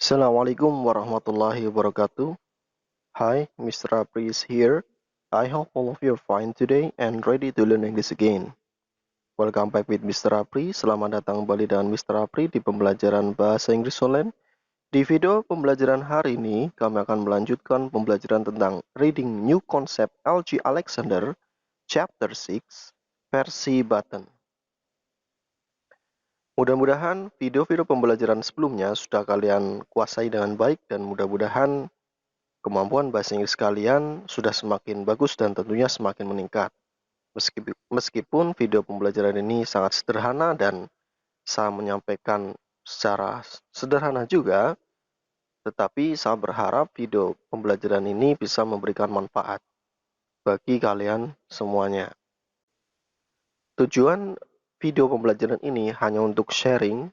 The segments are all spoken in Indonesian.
Assalamualaikum warahmatullahi wabarakatuh. Hi, Mr. Apri is here. I hope all of you are fine today and ready to learn English again. Welcome back with Mr. Apri. Selamat datang kembali dengan Mr. Apri di pembelajaran Bahasa Inggris Online. Di video pembelajaran hari ini, kami akan melanjutkan pembelajaran tentang Reading New Concept L.G. Alexander, Chapter 6, versi Button. Mudah-mudahan video-video pembelajaran sebelumnya sudah kalian kuasai dengan baik dan mudah-mudahan kemampuan bahasa Inggris kalian sudah semakin bagus dan tentunya semakin meningkat. Meskipun video pembelajaran ini sangat sederhana dan saya menyampaikan secara sederhana juga, tetapi saya berharap video pembelajaran ini bisa memberikan manfaat bagi kalian semuanya. Tujuan video pembelajaran ini hanya untuk sharing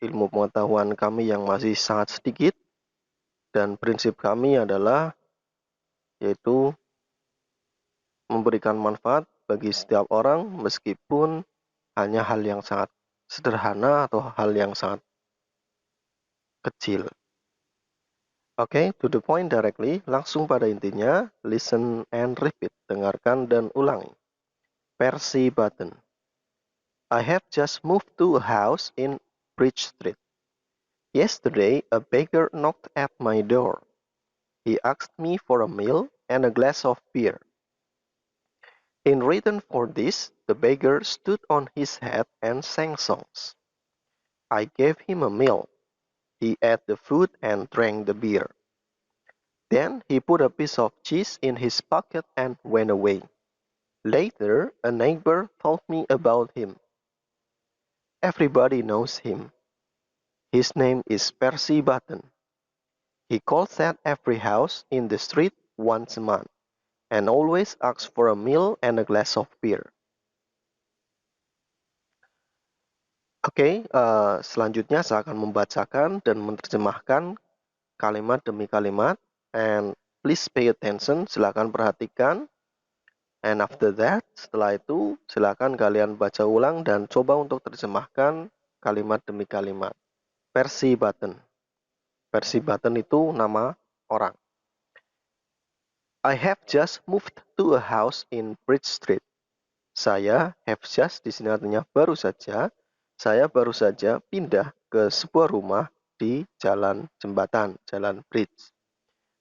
ilmu pengetahuan kami yang masih sangat sedikit, dan prinsip kami adalah yaitu memberikan manfaat bagi setiap orang meskipun hanya hal yang sangat sederhana atau hal yang sangat kecil. Oke, to the point directly, langsung pada intinya, listen and repeat, dengarkan dan ulangi. Versi Button. I have just moved to a house in Bridge Street. Yesterday, a beggar knocked at my door. He asked me for a meal and a glass of beer. In return for this, the beggar stood on his head and sang songs. I gave him a meal. He ate the food and drank the beer. Then he put a piece of cheese in his pocket and went away. Later, a neighbor told me about him. Everybody knows him. His name is Percy Button. He calls at every house in the street once a month and always asks for a meal and a glass of beer. Oke, selanjutnya saya akan membacakan dan menerjemahkan kalimat demi kalimat. And please pay attention, silakan perhatikan. And after that, setelah itu silakan kalian baca ulang dan coba untuk terjemahkan kalimat demi kalimat. Percy Button. Percy Button itu nama orang. I have just moved to a house in Bridge Street. Saya have just di sini artinya baru saja. Saya baru saja pindah ke sebuah rumah di jalan jembatan, jalan bridge.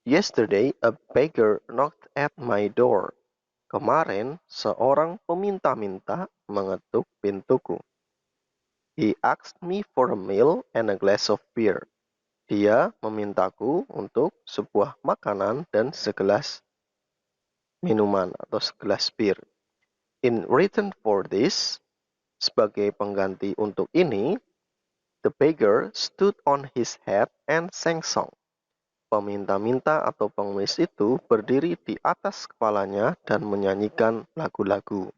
Yesterday, a beggar knocked at my door. Kemarin, seorang peminta-minta mengetuk pintuku. He asked me for a meal and a glass of beer. Dia memintaku untuk sebuah makanan dan segelas minuman atau segelas bir. In return for this, sebagai pengganti untuk ini, the beggar stood on his head and sang song. Peminta-minta atau pengemis itu berdiri di atas kepalanya dan menyanyikan lagu-lagu.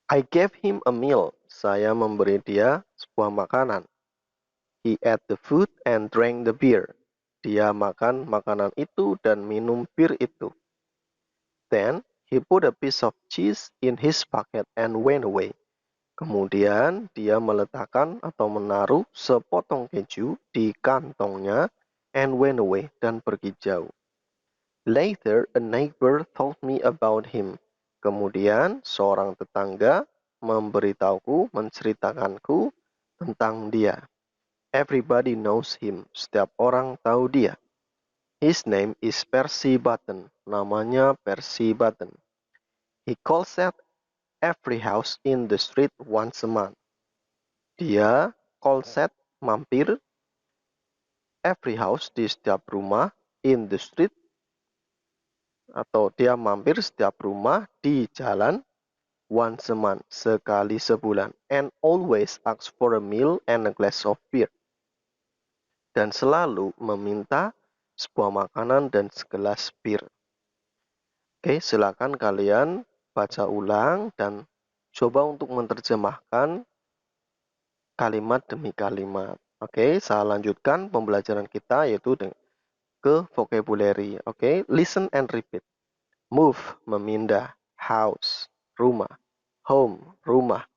I gave him a meal. Saya memberi dia sebuah makanan. He ate the food and drank the beer. Dia makan makanan itu dan minum bir itu. Then he put a piece of cheese in his pocket and went away. Kemudian dia meletakkan atau menaruh sepotong keju di kantongnya and went away dan pergi jauh. Later, a neighbor told me about him. Kemudian seorang tetangga memberitahuku, menceritakanku tentang dia. Everybody knows him. Setiap orang tahu dia. His name is Percy Button. Namanya Percy Button. He calls at every house in the street once a month. Dia calls at mampir every house di setiap rumah in the street atau dia mampir setiap rumah di jalan once a month, sekali sebulan, and always asks for a meal and a glass of beer. Dan selalu meminta sebuah makanan dan segelas bir. Oke, silakan kalian baca ulang dan coba untuk menerjemahkan kalimat demi kalimat. Oke, saya lanjutkan pembelajaran kita yaitu ke vocabulary. Oke, listen and repeat. Move, memindah. House, rumah. Home, rumah.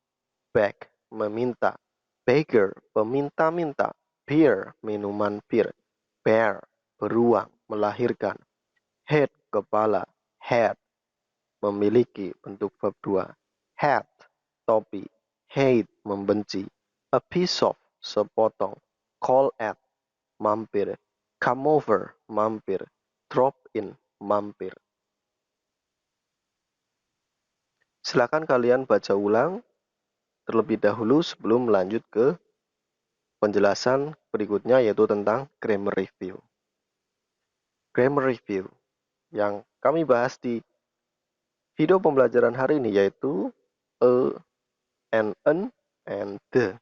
Beg, meminta. Beggar, peminta-minta. beer, minuman bir. Bear, beruang, melahirkan. Head, kepala. Head, memiliki, bentuk verb 2. Hat, topi. Hate, membenci. A piece of, sepotong. Call at, mampir. Come over, mampir. Drop in, mampir. Silakan kalian baca ulang terlebih dahulu sebelum lanjut ke penjelasan berikutnya, yaitu tentang grammar review. Grammar review yang kami bahas di video pembelajaran hari ini yaitu a, an, and the.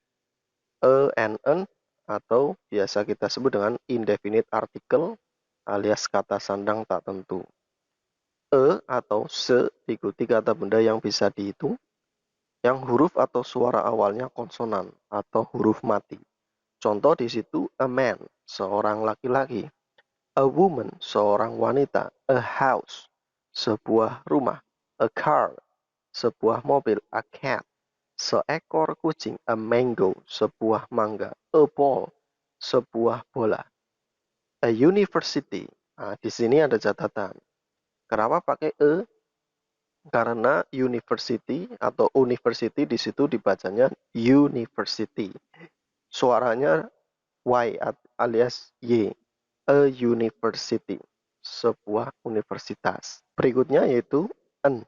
A and an atau biasa kita sebut dengan indefinite article alias kata sandang tak tentu. A atau se diikuti kata benda yang bisa dihitung, yang huruf atau suara awalnya konsonan atau huruf mati. Contoh di situ a man, seorang laki-laki. A woman, seorang wanita. A house, sebuah rumah. A car, sebuah mobil. A cat, seekor kucing. A mango, sebuah mangga. A ball, sebuah bola. A university, nah, di sini ada catatan. Kenapa pakai a? Karena university atau university di situ dibacanya university. Suaranya y alias y. A university, sebuah universitas. Berikutnya yaitu an.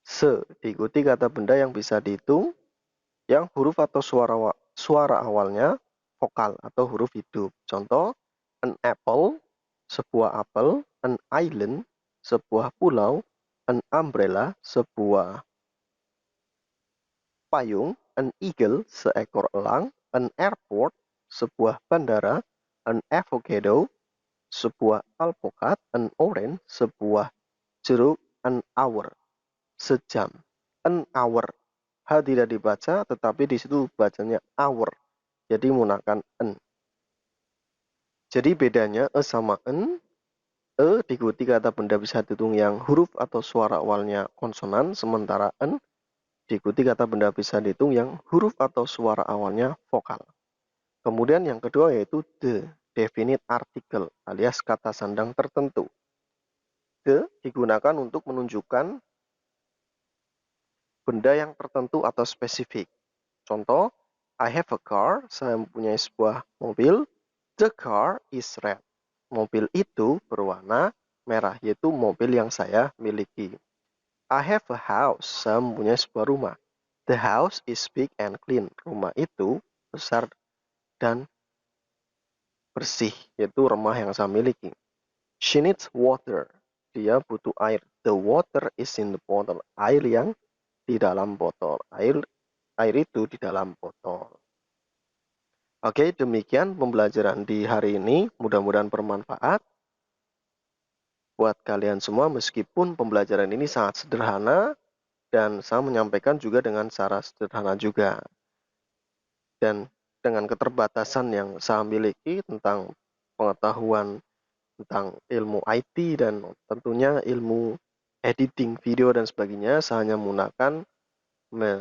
Se diikuti kata benda yang bisa dihitung, yang huruf atau suara awalnya vokal atau huruf hidup. Contoh, an apple, sebuah apel. An island, sebuah pulau. An umbrella, sebuah payung. An eagle, seekor elang. An airport, sebuah bandara. An avocado, sebuah alpukat. An orange, sebuah jeruk. An hour, sejam. An hour, H tidak dibaca, tetapi di situ bacanya hour. Jadi menggunakan an. Jadi bedanya a sama an. A diikuti kata benda bisa dihitung yang huruf atau suara awalnya konsonan, sementara an diikuti kata benda bisa dihitung yang huruf atau suara awalnya vokal. Kemudian yang kedua yaitu the, definite article alias kata sandang tertentu. The digunakan untuk menunjukkan benda yang tertentu atau spesifik. Contoh, I have a car, saya mempunyai sebuah mobil. The car is red. Mobil itu berwarna merah, yaitu mobil yang saya miliki. I have a house, saya mempunyai sebuah rumah. The house is big and clean. Rumah itu besar dan bersih, yaitu rumah yang saya miliki. She needs water. Dia butuh air. The water is in the bottle. Air yang di dalam botol. Air itu di dalam botol. Oke, demikian pembelajaran di hari ini. Mudah-mudahan bermanfaat buat kalian semua, meskipun pembelajaran ini sangat sederhana dan saya menyampaikan juga dengan cara sederhana juga. Dan dengan keterbatasan yang saya miliki tentang pengetahuan tentang ilmu IT dan tentunya ilmu editing video dan sebagainya, saya hanya menggunakan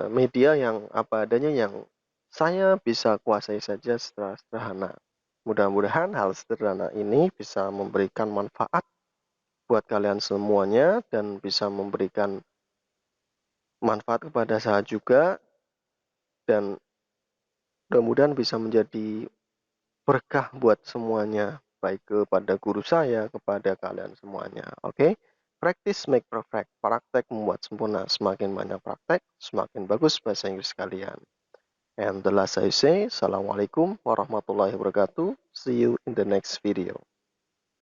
media yang apa adanya yang saya bisa kuasai saja secara sederhana. Mudah-mudahan hal sederhana ini bisa memberikan manfaat buat kalian semuanya dan bisa memberikan manfaat kepada saya juga, dan mudah-mudahan bisa menjadi berkah buat semuanya, baik kepada guru saya, kepada kalian semuanya. Oke? Practice make perfect. Praktek membuat sempurna. Semakin banyak praktek, semakin bagus bahasa Inggris kalian. And the last I say, Assalamualaikum warahmatullahi wabarakatuh. See you in the next video.